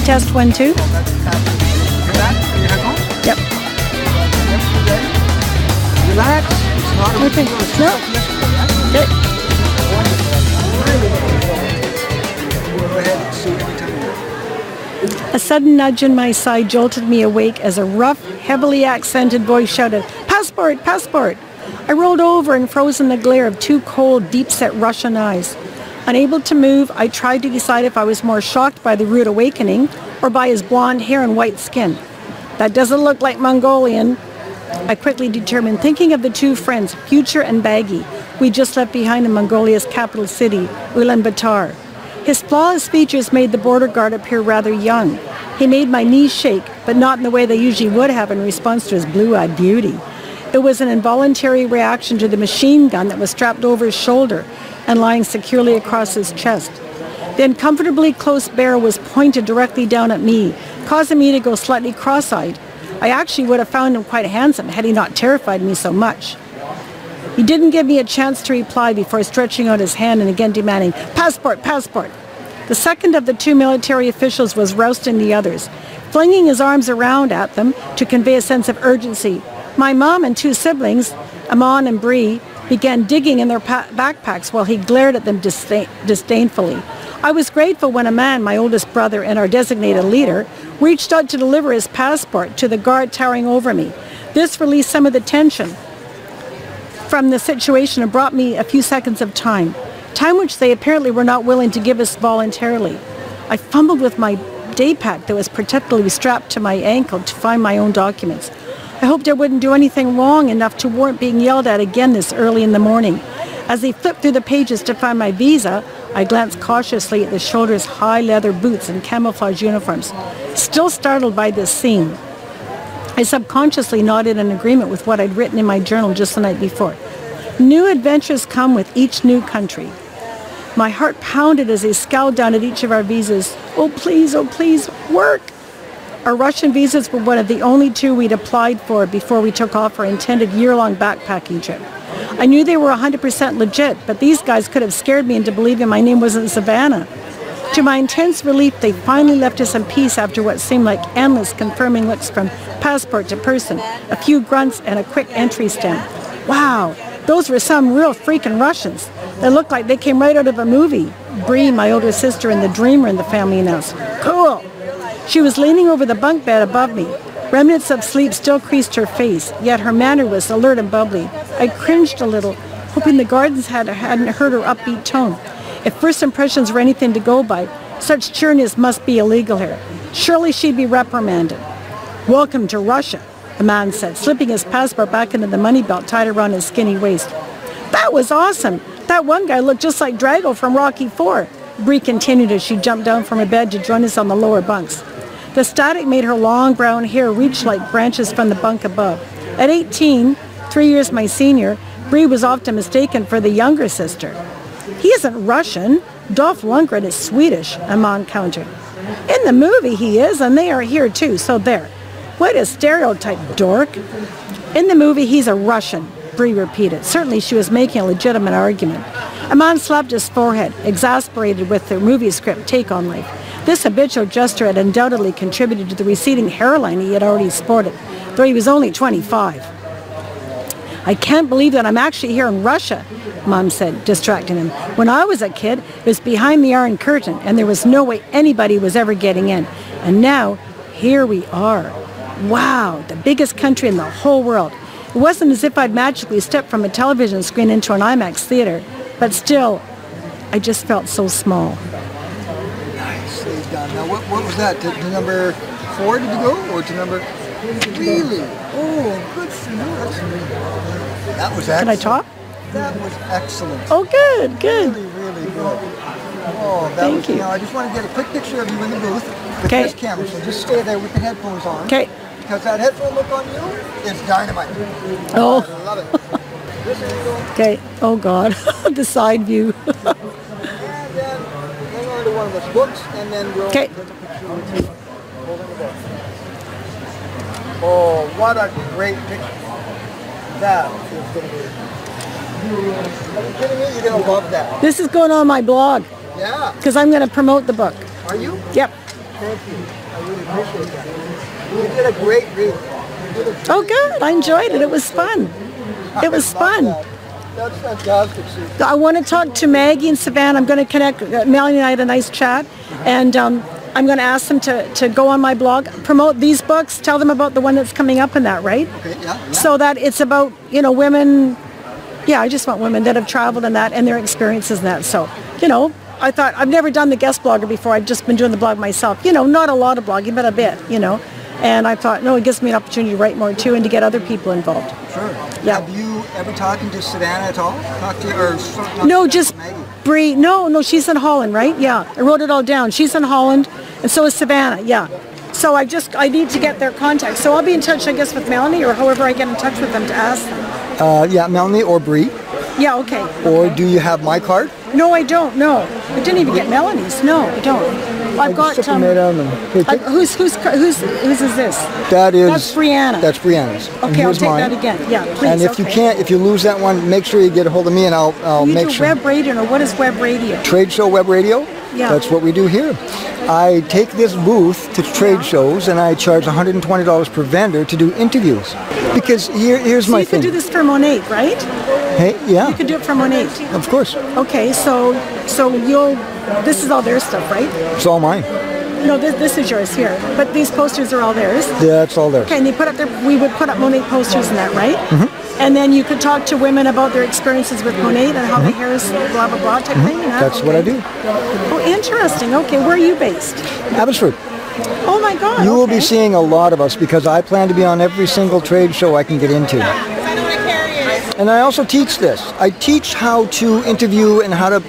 Test 1, 2. You're back? Your headphones? Yep. Relax. It's not a Okay. big deal. It's No. just like yesterday, right? Okay. Go ahead and see every time you're ready. A sudden nudge in my side jolted me awake as a rough, heavily accented voice shouted, "Passport! Passport!" I rolled over and froze in the glare of two cold, deep-set Russian eyes. Unable to move, I tried to decide if I was more shocked by the rude awakening or by his blonde hair and white skin. That doesn't look like Mongolian, I quickly determined, thinking of the two friends, Future and Baggy, we just left behind in Mongolia's capital city, Ulaanbaatar. His flawless features made the border guard appear rather young. He made my knees shake, but not in the way they usually would have in response to his blue-eyed beauty. It was an involuntary reaction to the machine gun that was strapped over his shoulder and lying securely across his chest. The uncomfortably close barrel was pointed directly down at me, causing me to go slightly cross-eyed. I actually would have found him quite handsome had he not terrified me so much. He didn't give me a chance to reply before stretching out his hand and again demanding, "Passport, passport!" The second of the two military officials was rousting the others, flinging his arms around at them to convey a sense of urgency. My mom and two siblings, Amon and Bree, began digging in their backpacks while he glared at them disdainfully. I was grateful when a man, my oldest brother and our designated leader, reached out to deliver his passport to the guard towering over me. This released some of the tension from the situation and brought me a few seconds of time which they apparently were not willing to give us voluntarily. I fumbled with my day pack that was protectively strapped to my ankle to find my own documents. I hoped I wouldn't do anything wrong enough to warrant being yelled at again this early in the morning. As I flipped through the pages to find my visa, I glanced cautiously at the shoulders' high leather boots and camouflage uniforms. Still startled by this scene, I subconsciously nodded in agreement with what I'd written in my journal just the night before. New adventures come with each new country. My heart pounded as I scowled down at each of our visas. Oh please, work! Our Russian visas were one of the only two we'd applied for before we took off our intended year-long backpacking trip. I knew they were 100% legit, but these guys could have scared me into believing my name wasn't Savannah. To my intense relief, they finally left us in peace after what seemed like endless confirming looks from passport to person, a few grunts, and a quick entry stamp. Wow, those were some real freaking Russians. They looked like they came right out of a movie. Bree, my older sister and the dreamer in the family, announced. Cool. She was leaning over the bunk bed above me. Remnants of sleep still creased her face, yet her manner was alert and bubbly. I cringed a little, hoping the gardens hadn't heard her upbeat tone. If first impressions were anything to go by, such cheeriness must be illegal here. Surely she'd be reprimanded. Welcome to Russia, the man said, slipping his passport back into the money belt tied around his skinny waist. That was awesome. That one guy looked just like Drago from Rocky IV. Bree continued as she jumped down from her bed to join us on the lower bunks. The static made her long brown hair reach like branches from the bunk above. At 18, 3 years my senior, Bree was often mistaken for the younger sister. He isn't Russian. Dolph Lundgren is Swedish, Amon countered. In the movie he is, and they are here too, so there. What a stereotype, dork. In the movie he's a Russian, Bree repeated. Certainly she was making a legitimate argument. Amon slapped his forehead, exasperated with the movie script take on life. This habitual gesture had undoubtedly contributed to the receding hairline he had already sported, though he was only 25. I can't believe that I'm actually here in Russia, Mom said, distracting him. When I was a kid, it was behind the Iron Curtain, and there was no way anybody was ever getting in. And now, here we are. Wow, the biggest country in the whole world. It wasn't as if I'd magically stepped from a television screen into an IMAX theater, but still, I just felt so small. Nicely done. Now, what was that? To number 4 did you go, or to number... Really? Oh, good for you. That was excellent. Can I talk? That was excellent. Oh, good. Really, really good. Oh, that Thank you. Now, I just want to get a quick picture of you in the booth with Okay. this camera, so just stay there with the headphones on. Okay. Because that headphone look on you is dynamite. Oh. I love it. This angle. Okay. Oh, God. The side view. And then hang on to one of those books, and then we'll Okay. take a picture with you holding the book. Oh, what a great picture. That is going to be... Are you kidding me? You're going to love that. This is going on my blog Yeah. because I'm going to promote the book. Are you? Yep. Thank you. I really appreciate that. You did a great read. Oh, good. I enjoyed it. It was fun. It was fun. That's fantastic, Sue. I want to talk to Maggie and Savannah. I'm going to connect. Melanie and I had a nice chat, and I'm going to ask them to go on my blog, promote these books, tell them about the one that's coming up and that, right? Okay, yeah. So that it's about, women. Yeah, I just want women that have traveled and that and their experiences and that. So, I thought I've never done the guest blogger before. I've just been doing the blog myself. Not a lot of blogging, but a bit, And I thought, no, it gives me an opportunity to write more too and to get other people involved. Sure. Yeah. Have you ever talked to Savannah at all? Talked to her? No, just Bree. No, she's in Holland, right? Yeah, I wrote it all down. She's in Holland, and so is Savannah. Yeah. So I need to get their contact. So I'll be in touch, I guess, with Melanie or however I get in touch with them to ask them. Yeah, Melanie or Bree. Yeah, okay. Or do you have my card? No, I don't. No, I didn't even get Melanie's. No, I don't. I've got. Whose is this? That's Brianna. That's Brianna's. Okay, I'll take that again. Yeah, please. And if you lose that one, make sure you get a hold of me, and I'll make sure. Web radio. What is web radio? Trade show web radio. Yeah. That's what we do here. I take this booth to trade shows, and I charge $120 per vendor to do interviews. Because here's my thing. You can do this for Monate, right? Hey, yeah. You can do it for Monate. Of course. Okay, so this is all their stuff, right? It's all mine. No, this is yours here. But these posters are all theirs? Yeah, it's all theirs. Okay, and we would put up Monate posters and that, right? Mm-hmm. And then you could talk to women about their experiences with Monate and how the hair is blah, blah, blah type thing? And That's what I do. Oh, interesting. Okay, where are you based? Abbotsford. Oh my God. You will be seeing a lot of us because I plan to be on every single trade show I can get into. And I also teach this. I teach how to interview and how to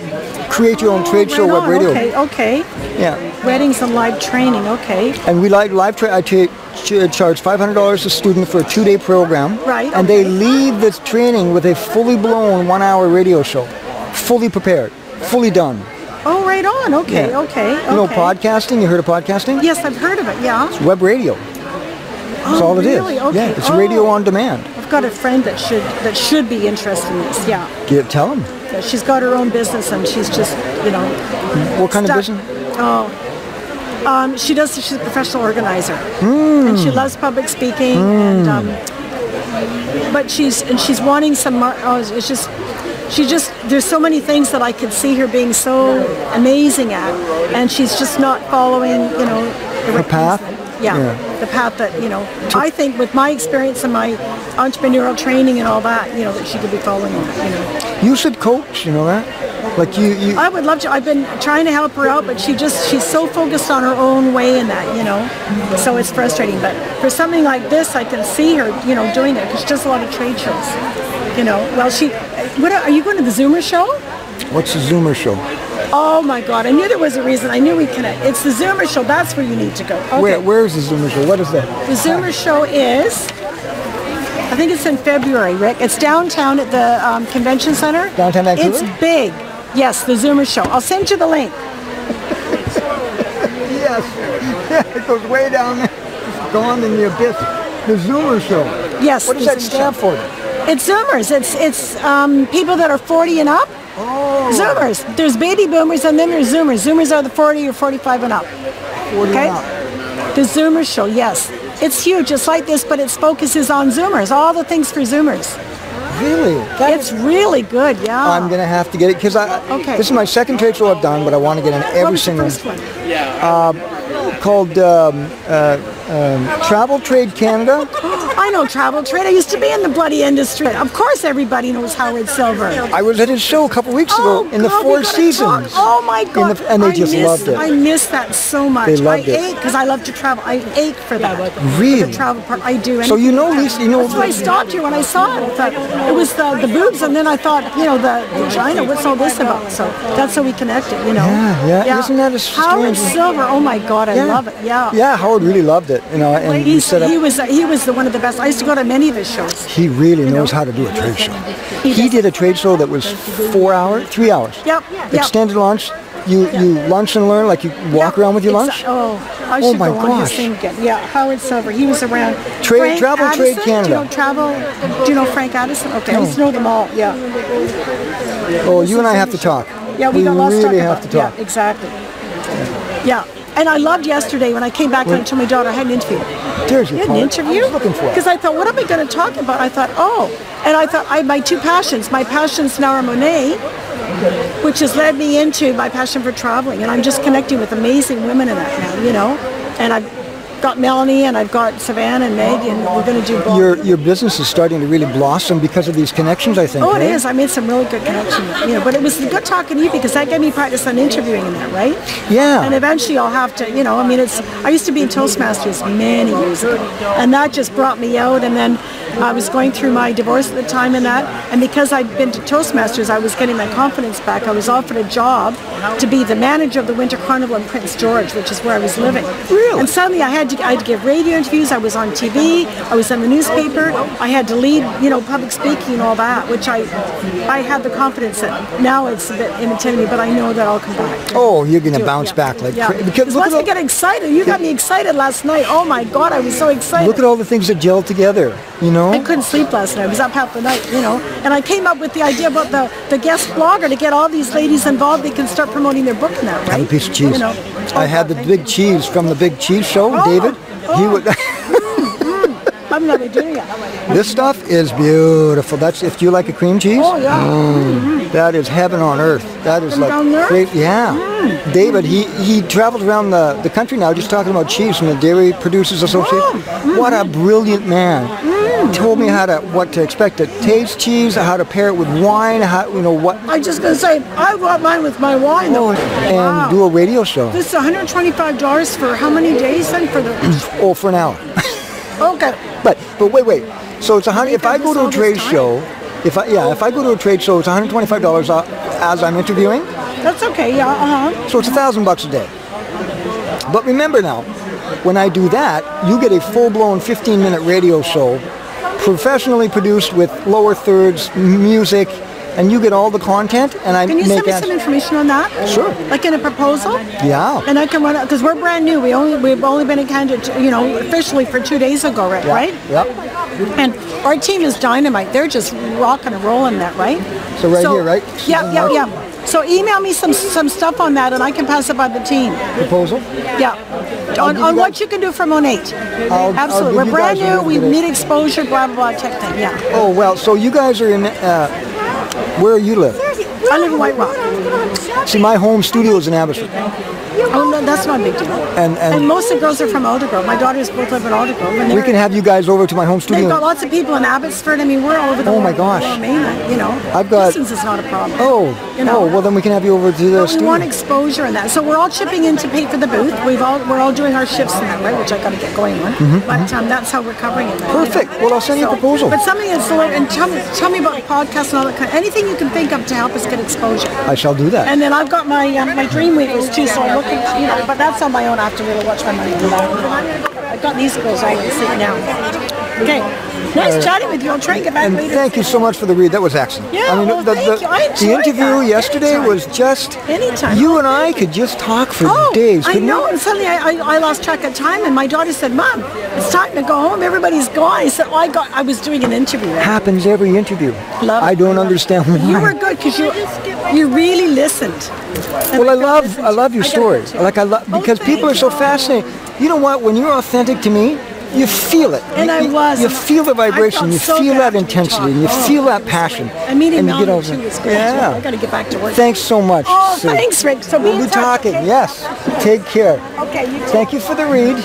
create your own trade show web radio. Okay. Yeah. Weddings and live training, okay. And we live I charge $500 a student for a 2-day program. Right. And they leave this training with a fully blown 1-hour radio show. Fully prepared. Fully done. Oh, right on. Okay, yeah. Okay. You know podcasting? You heard of podcasting? Yes, I've heard of it, yeah. It's web radio. That's all it is. Really? Okay. Yeah, it's radio on demand. I've got a friend that should be interested in this, yeah. Tell them. Yeah, she's got her own business and she's just, What kind of business? She's a professional organizer. And she loves public speaking but she's wanting some there's so many things that I could see her being so amazing at, and she's just not following, the path. Yeah, the path that, I think with my experience and my entrepreneurial training and all that, that she could be following, You should coach, that? Like you I would love to. I've been trying to help her out, but she's so focused on her own way in that, so it's frustrating. But for something like this, I can see her, doing it, because she does a lot of trade shows, Well, are you going to the Zoomer show? What's the Zoomer show? Oh my God, I knew there was a reason. I knew we'd connect. It's the Zoomer show. That's where you need to go. Okay. Where is the Zoomer show? What is that? The Zoomer show is, I think it's in February, Rick. It's downtown at the convention center. Downtown Vancouver? It's big. Yes, the Zoomer show. I'll send you the link. Yes. It goes way down there. It's gone in the abyss. The Zoomer show. Yes. What does that stand for? It's Zoomers. It's people that are 40 and up. Oh. Zoomers. There's baby boomers and then there's Zoomers. Zoomers are the 40 or 45 and up. 40 okay? and up. The Zoomer show, yes. It's huge. It's like this, but its focus is on Zoomers. All the things for Zoomers. Really? It's really good, yeah. I'm going to have to get it because this is my second trade show I've done, but I want to get in every single one. What was the first one? Called Travel Trade Canada. I know Travel Trade. I used to be in the bloody industry. Of course everybody knows Howard Silver. I was at his show a couple weeks ago in the Four Seasons. Oh my God. And they just loved it. I miss that so much. They loved it. I ache because I love to travel. I ache for that. Really? For the travel part. I do. So Lisa, That's why I stopped you when I saw it. I thought it was the boobs, and then I thought, the vagina, what's all this about? So that's how we connected, Yeah. Isn't that a strange Howard Silver, oh my God, I love it. Yeah. Yeah, Howard really loved it. And he was one of the best. I used to go to many of his shows. He really knows how to do a trade show. He did a trade show that was 3 hours. Yep. Extended lunch. You lunch and learn, like you walk around with your lunch. I should go on his thing again. Yeah, Howard Silver. He was around. Travel Trade Canada. Do you know Frank Addison? Okay, I used to know them all. Yeah. Oh, you and I have to talk. Yeah, we got lots to talk about. have to talk. Yeah, exactly. Yeah. And I loved yesterday when I came back and told my daughter I had an interview. There's your You had an part. interview? I was looking for it. Because I thought, what am I going to talk about? I thought, and I thought I had my two passions. My passions now are Monet, which has led me into my passion for traveling. And I'm just connecting with amazing women in that now, you know. And I've got Melanie and I've got Savannah and Meg, and we're going to do both. Your business is starting to really blossom because of these connections, I think. Oh, it right? is. I made some really good connections, you know. But it was good talking to you because that gave me practice on interviewing in that, right? Yeah. And eventually I'll have to, you know. I mean, I used to be in Toastmasters many years ago, and that just brought me out. And then I was going through my divorce at the time and that, and because I'd been to Toastmasters, I was getting my confidence back. I was offered a job to be the manager of the Winter Carnival in Prince George, which is where I was living. Really? And suddenly I had to give radio interviews. I was on TV. I was in the newspaper. I had to lead, you know, public speaking and all that, which I had the confidence that now it's a bit imitating me, but I know that I'll come back. Oh, you're going to bounce back like crazy. Because once I get excited, you got me excited last night. Oh my God, I was so excited. Look at all the things that gel together, you know? I couldn't sleep last night. I was up half the night, you know. And I came up with the idea about the guest blogger to get all these ladies involved. They can start promoting their book in that, right? Have a piece of cheese. You know. I had the big cheese from the Big Cheese Show, David. He would. I'm not doing it. This stuff is beautiful. That's if you like a cream cheese. Oh yeah. That is heaven on earth. That is like down there? great. Yeah. David, he travels around the country now just talking about cheese from the Dairy Producers Association. What a brilliant man. Told me what to expect to taste cheese, how to pair it with wine, what. I'm just gonna say I bought mine with my wine though. And do a radio show. This is $125 for how many days then for the? For an hour. Okay. But wait. So it's if I go to a trade show, if I go to a trade show, it's $125 as I'm interviewing. That's okay. Yeah. So it's $1,000 a day. But remember now, when I do that, you get a full-blown 15-minute radio show, professionally produced with lower thirds, music, and you get all the content. And Can you send me some information on that? Sure. Like in a proposal? Yeah. And I can run it because we're brand new. We've only been in Canada, you know, officially for 2 days ago, right? Yeah. Right? Yep. And our team is dynamite. They're just rocking and rolling that, right? So here, right? Yeah. So email me some stuff on that, and I can pass it by the team. Proposal? Yeah. On what you can do for Monet. Absolutely. We're brand new. We need exposure. Blah blah blah. Tech thing. Yeah. Oh well. So you guys are in. Where you live? I live in White Rock. See, my home studio is in Abbotsford. Oh no, that's not a big deal. And most of the girls are from Aldergrove. My daughters both live in Aldergrove. And we can have you guys over to my home studio. They've got lots of people in Abbotsford. I mean, we're all over the Oh my gosh. mainland, you know. I've got. Distance is not a problem. Oh. You know? Well then we can have you over to the But we studio. want exposure in that. So we're all chipping in to pay for the booth. We're all doing our shifts in that, right? Which I got to get going on. But that's how we're covering it. Perfect. Well, I'll send you a proposal. But something that's and tell me about podcasts and all that kind. Anything you can think of to help us get exposure. I shall do that. And then I've got my my Dreamweavers too. So I'm looking, you know, but that's on my own. I have to really watch my money for that. I've got these girls all in sleep now. Okay. Nice chatting with you. I'll try and get back And later. thank you so much for the read. That was excellent. Yeah, thank you. I the enjoyed interview that. yesterday Anytime. was just. Anytime. You and I could just talk for Oh, days. I couldn't know. we? And suddenly I lost track of time, and my daughter said, "Mom, it's time to go home. Everybody's gone." I said, "Oh, I was doing an interview." Right? Happens every interview. Love it. I don't understand why. You were good because you really listened. And Well, listened. I love your story. Because people are so fascinated. You know what? When you're authentic to me, you feel it. And I was. You feel the vibration. I You felt so feel good that after we intensity. talked. And you feel that passion. And meeting you get Melanie over too it. was great. Yeah. I got to get back to work. Thanks so much. Oh, Sue. thanks, Rick. So We'll be in touch, talking. okay? Yes. Take care. Okay. You too. Thank you for the read.